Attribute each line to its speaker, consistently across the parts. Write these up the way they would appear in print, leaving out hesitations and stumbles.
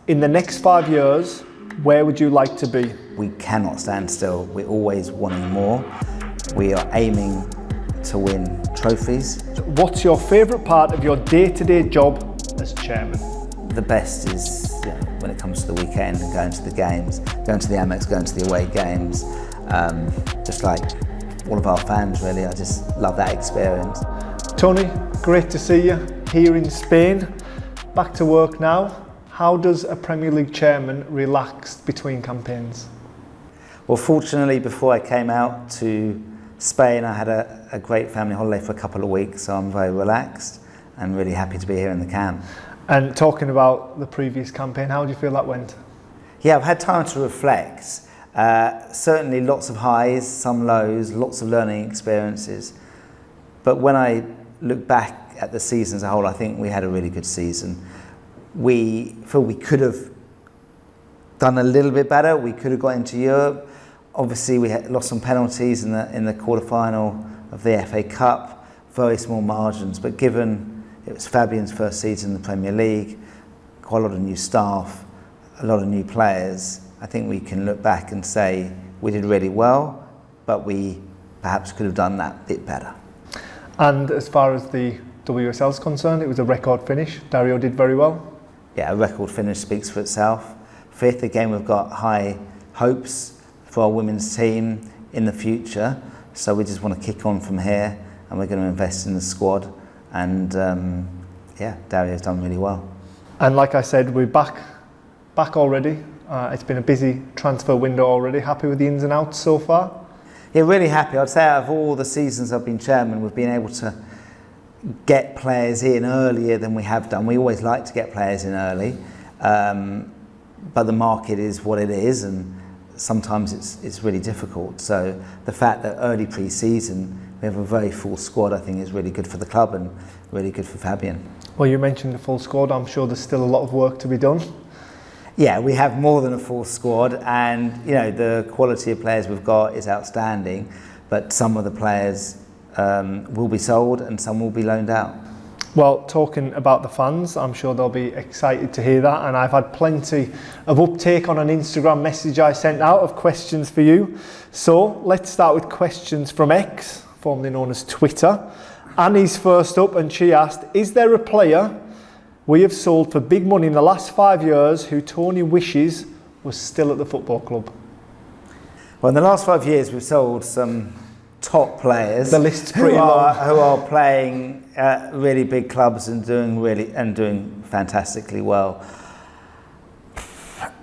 Speaker 1: In the next 5 years, where would you like to be?
Speaker 2: We cannot stand still. We're always wanting more. We are aiming to win trophies.
Speaker 1: What's your favourite part of your day-to-day job as chairman?
Speaker 2: The best is when it comes to the weekend and going to the games, going to the Amex, going to the away games. Just like all of our fans, really. I just love that experience.
Speaker 1: Tony, great to see you here in Spain. Back to work now. How does a Premier League chairman relax between campaigns?
Speaker 2: Well, fortunately, before I came out to Spain, I had a great family holiday for a couple of weeks, so I'm very relaxed and really happy to be here in the camp.
Speaker 1: And talking about the previous campaign, how do you feel that went?
Speaker 2: Yeah, I've had time to reflect. Certainly lots of highs, some lows, lots of learning experiences. But when I look back at the season as a whole, I think we had a really good season. We feel we could have done a little bit better. We could have got into Europe. Obviously, we had lost some penalties in the quarter-final of the FA Cup, very small margins. But given it was Fabian's first season in the Premier League, quite a lot of new staff, a lot of new players, I think we can look back and say we did really well, but we perhaps could have done that bit better.
Speaker 1: And as far as the WSL is concerned, it was a record finish. Dario did very well.
Speaker 2: Yeah, a record finish speaks for itself. Fifth, again, we've got high hopes for our women's team in the future. So we just want to kick on from here, and we're going to invest in the squad. And yeah, Dario's done really well.
Speaker 1: And like I said, we're back already. It's been a busy transfer window already. Happy with the ins and outs so far?
Speaker 2: Yeah, really happy. I'd say out of all the seasons I've been chairman, we've been able to get players in earlier than we have done. We always like to get players in early, but the market is what it is, and sometimes it's really difficult. So the fact that early pre-season we have a very full squad, I think, is really good for the club and really good for Fabian.
Speaker 1: Well, you mentioned the full squad. I'm sure there's still a lot of work to be done.
Speaker 2: Yeah, we have more than a full squad, and the quality of players we've got is outstanding, but some of the players will be sold and some will be loaned out.
Speaker 1: Well, talking about the fans, I'm sure they'll be excited to hear that, and I've had plenty of uptake on an Instagram message I sent out of questions for you. So let's start with questions from X, formerly known as Twitter. Annie's first up, and she asked, is there a player we have sold for big money in the last 5 years who Tony wishes was still at the football club?
Speaker 2: Well, in the last 5 years we've sold some top players.
Speaker 1: The list's pretty long.
Speaker 2: Who are playing at really big clubs and doing fantastically well.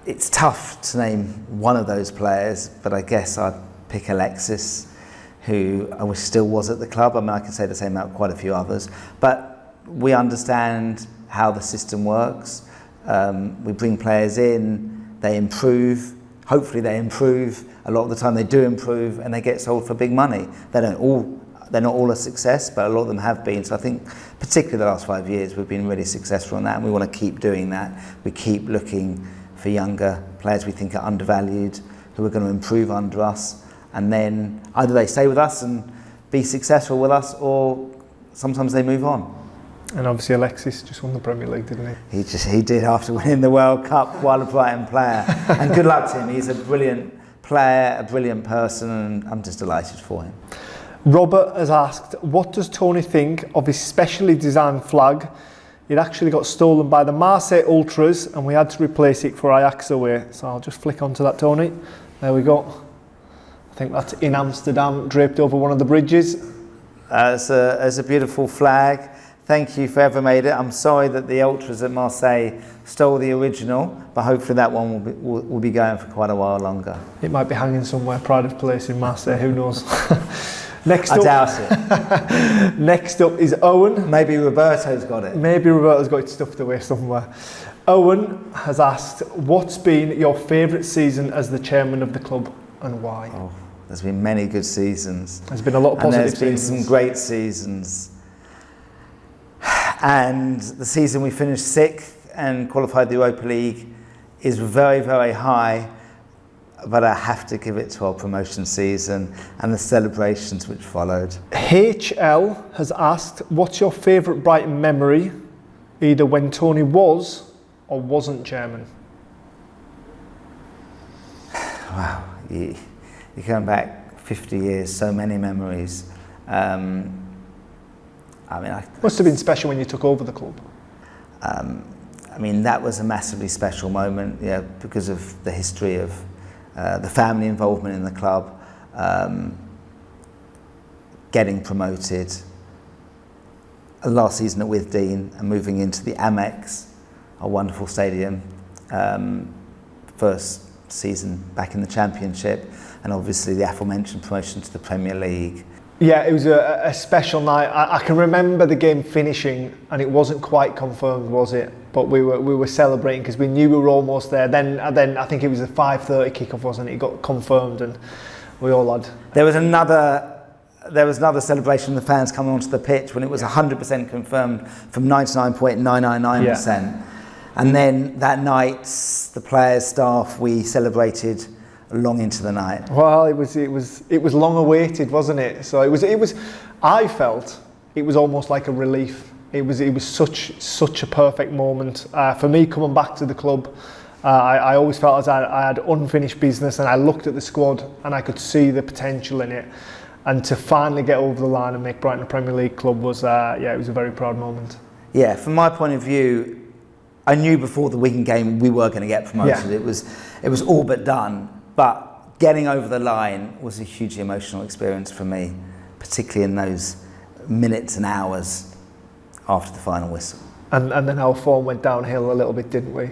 Speaker 2: It's tough to name one of those players, but I guess I'd pick Alexis, who I wish still was at the club. I mean, I can say the same about quite a few others, but we understand how the system works. We bring players in, they improve. Hopefully they improve. A lot of the time they do improve and they get sold for big money. They're not all a success, but a lot of them have been. So I think particularly the last 5 years we've been really successful in that, and we want to keep doing that. We keep looking for younger players we think are undervalued, who are going to improve under us, and then either they stay with us and be successful with us, or sometimes they move on.
Speaker 1: And obviously Alexis just won the Premier League, didn't he?
Speaker 2: He did after winning the World Cup while a Brighton player. And good luck to him. He's a brilliant player, a brilliant person, and I'm just delighted for him.
Speaker 1: Robert has asked, what does Tony think of his specially designed flag? It actually got stolen by the Marseille Ultras and we had to replace it for Ajax away. So I'll just flick onto that, Tony. There we go. I think that's in Amsterdam, draped over one of the bridges.
Speaker 2: It's a beautiful flag. Thank you for ever made it. I'm sorry that the Ultras at Marseille stole the original, but hopefully that one will be going for quite a while longer.
Speaker 1: It might be hanging somewhere, pride of place in Marseille, who knows.
Speaker 2: I doubt it.
Speaker 1: Next up is Owen.
Speaker 2: Maybe Roberto's got it.
Speaker 1: Maybe Roberto's got it stuffed away somewhere. Owen has asked, what's been your favourite season as the chairman of the club and why?
Speaker 2: Oh, there's been many good seasons.
Speaker 1: There's been a lot of positive seasons.
Speaker 2: And there's been some great seasons. And the season we finished 6th and qualified the Europa League is very, very high, but I have to give it to our promotion season and the celebrations which followed.
Speaker 1: HL has asked, what's your favourite Brighton memory, either when Tony was or wasn't chairman?
Speaker 2: wow, you're going back 50 years, so many memories. I mean,
Speaker 1: Must have been special when you took over the club.
Speaker 2: I mean, that was a massively special moment, yeah, because of the history of the family involvement in the club, getting promoted, last season at Withdean and moving into the Amex, a wonderful stadium, first season back in the Championship, and obviously the aforementioned promotion to the Premier League.
Speaker 1: Yeah, it was a special night. I can remember the game finishing, and it wasn't quite confirmed, was it? But we were celebrating because we knew we were almost there. Then I think it was a 5:30 kickoff, wasn't it? It got confirmed, and we all had.
Speaker 2: There was another celebration of the fans coming onto the pitch when it was 100% confirmed from 99.999%. And then that night, the players, staff, we celebrated long into the night.
Speaker 1: Well, it was long awaited, wasn't it? So it was. I felt it was almost like a relief. It was such a perfect moment for me coming back to the club. I always felt as I had unfinished business, and I looked at the squad and I could see the potential in it. And to finally get over the line and make Brighton a Premier League club was it was a very proud moment.
Speaker 2: Yeah, from my point of view, I knew before the Wigan game we were going to get promoted.
Speaker 1: Yeah.
Speaker 2: It was all but done. But getting over the line was a hugely emotional experience for me, particularly in those minutes and hours after the final whistle.
Speaker 1: And then our form went downhill a little bit, didn't we?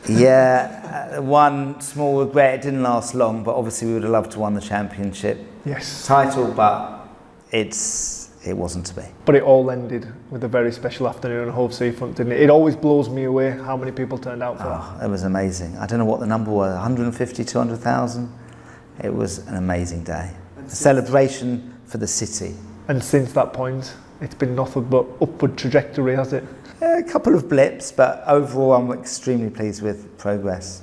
Speaker 2: Yeah, one small regret, it didn't last long, but obviously we would have loved to won the Championship title, but it wasn't to be.
Speaker 1: But it all ended with a very special afternoon on Hove Seafront, didn't it? It always blows me away how many people turned out for it.
Speaker 2: It was amazing. I don't know what the number was, 150, 200,000. It was an amazing day. A celebration for the city.
Speaker 1: And since that point, it's been nothing but upward trajectory, has it?
Speaker 2: A couple of blips, but overall I'm extremely pleased with progress.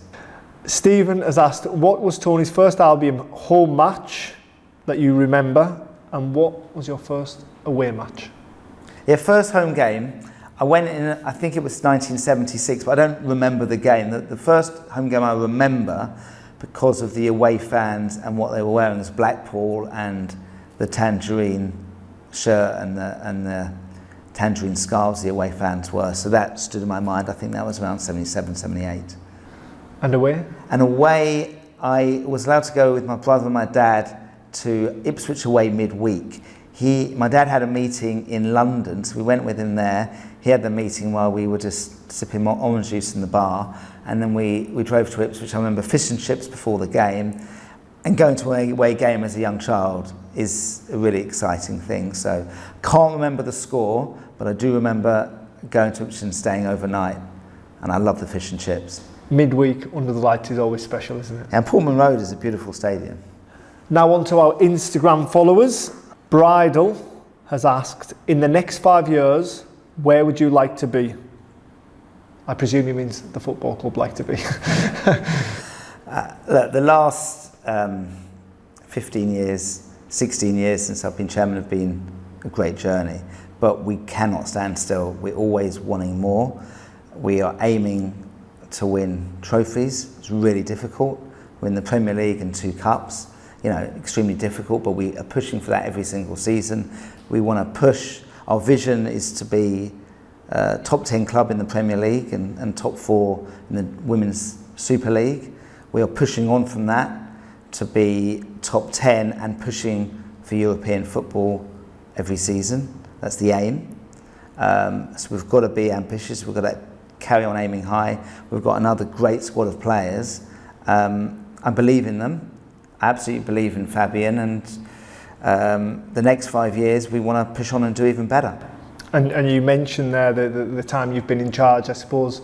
Speaker 1: Stephen has asked, what was Tony's first Albion home match that you remember, and what was your first away match?
Speaker 2: Yeah, first home game, I went in, I think it was 1976, but I don't remember the game. The first home game I remember, because of the away fans and what they were wearing, was Blackpool and the tangerine shirt and the tangerine scarves the away fans were. So that stood in my mind. I think that was around 77, 78.
Speaker 1: And away?
Speaker 2: And away, I was allowed to go with my brother and my dad to Ipswich away midweek. My dad had a meeting in London, so we went with him there. He had the meeting while we were just sipping orange juice in the bar, and then we drove to Ipswich. I remember fish and chips before the game, and going to an away game as a young child is a really exciting thing. So can't remember the score, but I do remember going to Ipswich and staying overnight, and I love the fish and chips.
Speaker 1: Midweek under the lights is always special, isn't it?
Speaker 2: And Pullman Road is a beautiful stadium.
Speaker 1: Now on to our Instagram followers. Bridal has asked, in the next 5 years, where would you like to be? I presume he means the football club like to be.
Speaker 2: Look, the last 15 years, 16 years since I've been chairman have been a great journey, but we cannot stand still. We're always wanting more. We are aiming to win trophies. It's really difficult. We're in the Premier League and 2 cups. You know, extremely difficult, but we are pushing for that every single season. We want to push. Our vision is to be top 10 club in the Premier League and top 4 in the Women's Super League. We are pushing on from that to be top 10 and pushing for European football every season. That's the aim. So we've got to be ambitious. We've got to carry on aiming high. We've got another great squad of players. I believe in them. I absolutely believe in Fabian, and the next 5 years we want to push on and do even better.
Speaker 1: And you mentioned there the time you've been in charge. I suppose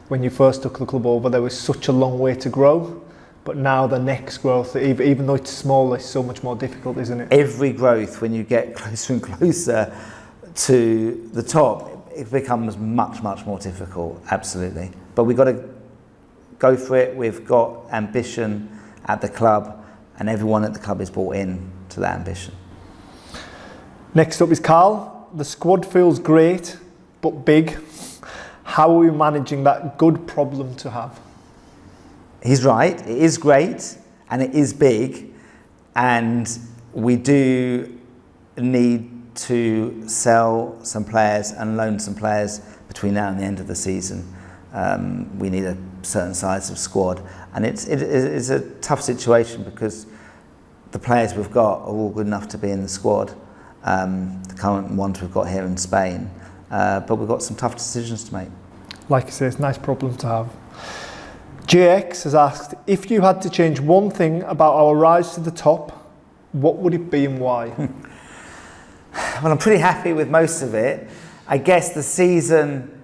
Speaker 1: when you first took the club over, there was such a long way to grow, but now the next growth, even though it's small, it's so much more difficult, isn't it?
Speaker 2: Every growth, when you get closer and closer to the top, it becomes much, much more difficult, absolutely. But we've got to go for it. We've got ambition at the club, and everyone at the club is bought in to that ambition.
Speaker 1: Next up is Carl. The squad feels great, but big. How are we managing that good problem to have?
Speaker 2: He's right, it is great, and it is big, and we do need to sell some players and loan some players between now and the end of the season. We need a certain size of squad, and it's a tough situation because the players we've got are all good enough to be in the squad, the current ones we've got here in Spain, but we've got some tough decisions to make.
Speaker 1: Like I say, it's a nice problem to have. JX has asked, if you had to change one thing about our rise to the top, what would it be and why?
Speaker 2: Well, I'm pretty happy with most of it. I guess the season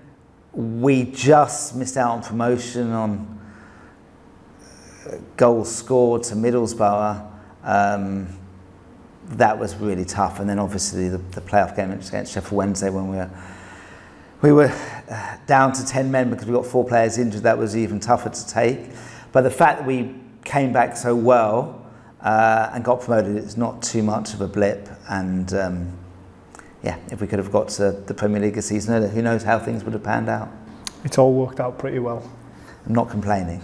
Speaker 2: we just missed out on promotion on goals scored to Middlesbrough. That was really tough, and then obviously the playoff game against Sheffield Wednesday when we were down to 10 men because we got 4 players injured. That was even tougher to take. But the fact that we came back so well and got promoted, it's not too much of a blip. And if we could have got to the Premier League this season, who knows how things would have panned out.
Speaker 1: It's all worked out pretty well.
Speaker 2: I'm not complaining.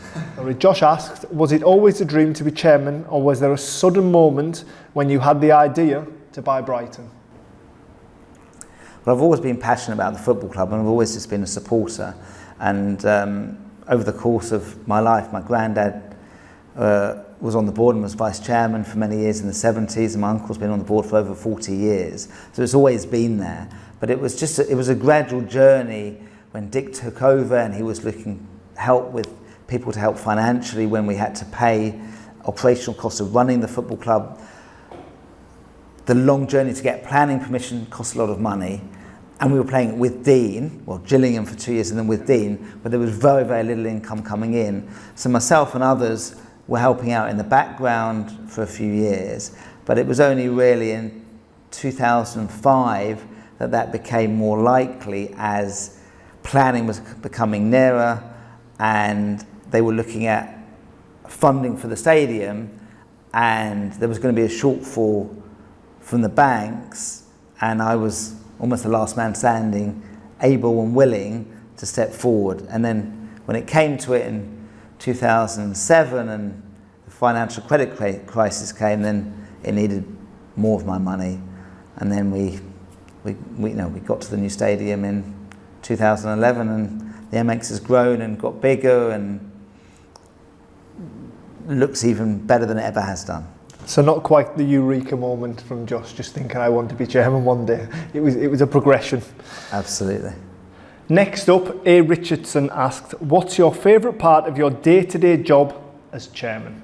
Speaker 1: Josh asked, was it always a dream to be chairman, or was there a sudden moment when you had the idea to buy Brighton?
Speaker 2: Well, I've always been passionate about the football club, and I've always just been a supporter. And over the course of my life, my granddad was on the board and was vice chairman for many years in the 70s, and my uncle's been on the board for over 40 years. So it's always been there. But it was a gradual journey when Dick took over, and he was looking help with people to help financially when we had to pay operational costs of running the football club. The long journey to get planning permission cost a lot of money, and we were playing it with Dean, Gillingham for 2 years and then with Dean, but there was very, very little income coming in. So myself and others were helping out in the background for a few years, but it was only really in 2005 that became more likely as planning was becoming nearer, and they were looking at funding for the stadium, and there was going to be a shortfall from the banks, and I was almost the last man standing, able and willing to step forward. And then when it came to it in 2007 and the financial credit crisis came, then it needed more of my money, and then we got to the new stadium in 2011, and the MX has grown and got bigger and looks even better than it ever has done.
Speaker 1: So not quite the eureka moment from Josh, just thinking I want to be chairman one day. It was a progression.
Speaker 2: Absolutely.
Speaker 1: Next up, A. Richardson asked, what's your favourite part of your day-to-day job as chairman?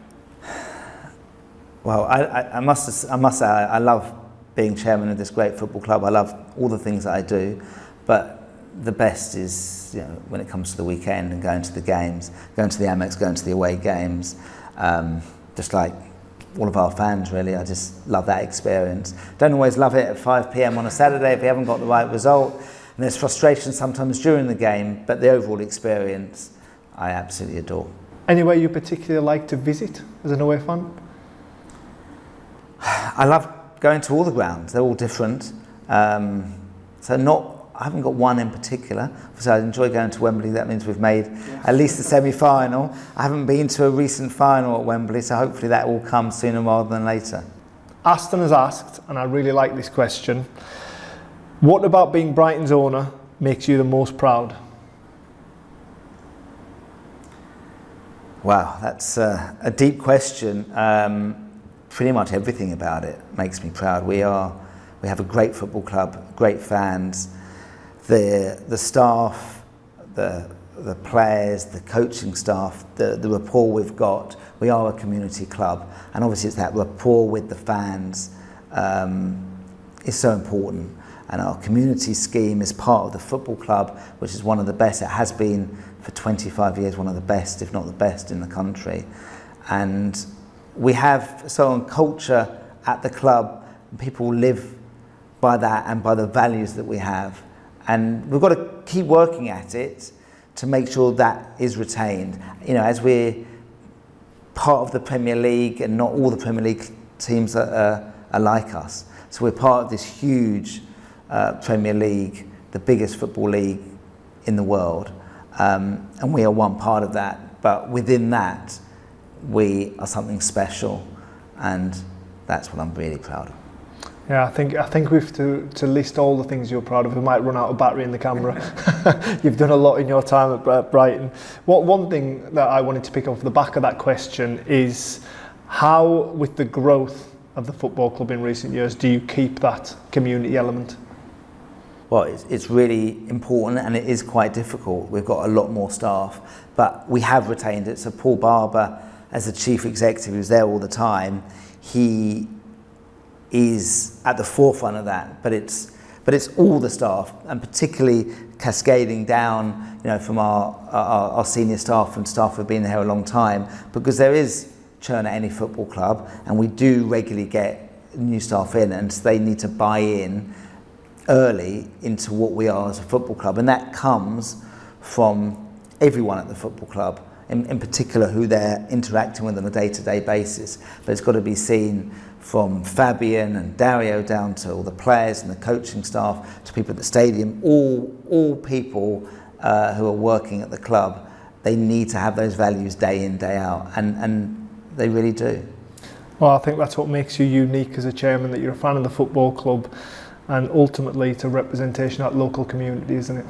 Speaker 2: Well, I must say I love being chairman of this great football club. I love all the things that I do, but the best is when it comes to the weekend and going to the games, going to the Amex, going to the away games, just like all of our fans really. I just love that experience. Don't always love it at 5 p.m. on a Saturday if we haven't got the right result, and there's frustration sometimes during the game, but the overall experience I absolutely adore. Anywhere
Speaker 1: you particularly like to visit as an away fan?
Speaker 2: I love going to all the grounds. They're all different. I haven't got one in particular. Obviously, I enjoy going to Wembley. That means we've made at least the semi-final. I haven't been to a recent final at Wembley, so hopefully that will come sooner rather than later.
Speaker 1: Aston has asked, and I really like this question, what about being Brighton's owner makes you the most proud?
Speaker 2: Wow, that's a deep question. Pretty much everything about it makes me proud. We have a great football club, great fans. The staff, the players, the coaching staff, the rapport we've got. We are a community club, and obviously it's that rapport with the fans is so important. And our community scheme is part of the football club, which is one of the best. It has been for 25 years, one of the best, if not the best, in the country. And we have a culture at the club, and people live by that and by the values that we have. And we've got to keep working at it to make sure that is retained. As we're part of the Premier League, and not all the Premier League teams are like us. So we're part of this huge Premier League, the biggest football league in the world. And we are one part of that. But within that, we are something special, and that's what I'm really proud of.
Speaker 1: Yeah, I think we've to list all the things you're proud of. We might run out of battery in the camera. You've done a lot in your time at Brighton. One thing that I wanted to pick up off the back of that question is how, with the growth of the football club in recent years, do you keep that community element?
Speaker 2: Well, it's really important, and it is quite difficult. We've got a lot more staff, but we have retained it. So Paul Barber, as the chief executive, who's there all the time, he is at the forefront of that. But it's all the staff, and particularly cascading down, from our senior staff and staff who've been here a long time, because there is churn at any football club, and we do regularly get new staff in, and they need to buy in early into what we are as a football club, and that comes from everyone at the football club, in particular who they're interacting with on a day-to-day basis. But it's got to be seen from Fabian and Dario down to all the players and the coaching staff to people at the stadium, all people who are working at the club. They need to have those values day in, day out, and they really do.
Speaker 1: Well, I think that's what makes you unique as a chairman, that you're a fan of the football club, and ultimately to representation at local community, isn't it?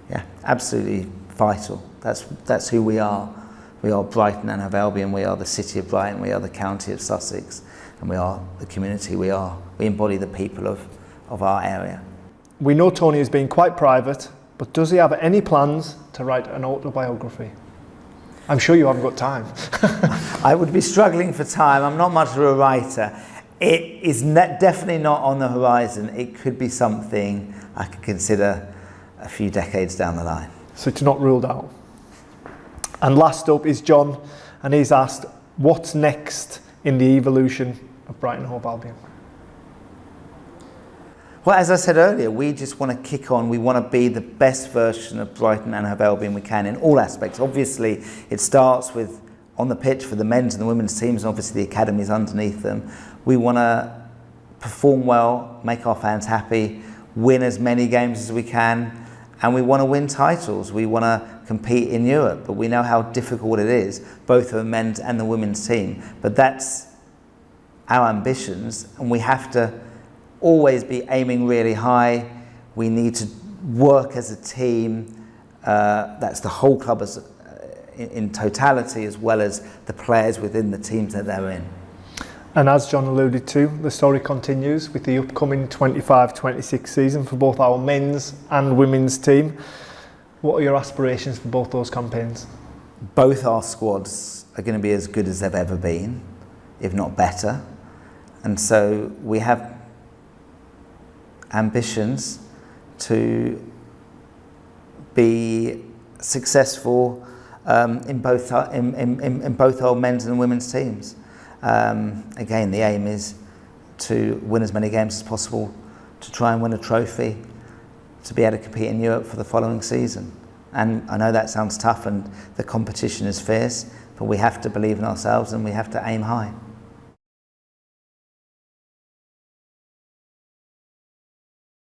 Speaker 2: Yeah, absolutely vital. That's who we are. We are Brighton and Hove Albion. We are the city of Brighton. We are the county of Sussex, and we are the community. We embody the people of our area.
Speaker 1: We know Tony has been quite private, but does he have any plans to write an autobiography? I'm sure you haven't got time.
Speaker 2: I would be struggling for time. I'm not much of a writer. It is definitely not on the horizon. It could be something I could consider a few decades down the line.
Speaker 1: So it's not ruled out. And last up is John, and he's asked, what's next in the evolution of Brighton Hove Albion?
Speaker 2: Well, as I said earlier, we just want to kick on. We want to be the best version of Brighton and Hove Albion we can in all aspects. Obviously, it starts with on the pitch for the men's and the women's teams, and obviously the academies underneath them. We want to perform well, make our fans happy, win as many games as we can, and we want to win titles. We want to compete in Europe, but we know how difficult it is, both for the men's and the women's team. But that's our ambitions, and we have to always be aiming really high. We need to work as a team. That's the whole club in totality, as well as the players within the teams that they're in.
Speaker 1: And as John alluded to, the story continues with the upcoming 25-26 season for both our men's and women's team. What are your aspirations for both those campaigns?
Speaker 2: Both our squads are going to be as good as they've ever been, if not better. And so we have ambitions to be successful in both our men's and women's teams. Again, the aim is to win as many games as possible, to try and win a trophy, to be able to compete in Europe for the following season. And I know that sounds tough and the competition is fierce, but we have to believe in ourselves and we have to aim high.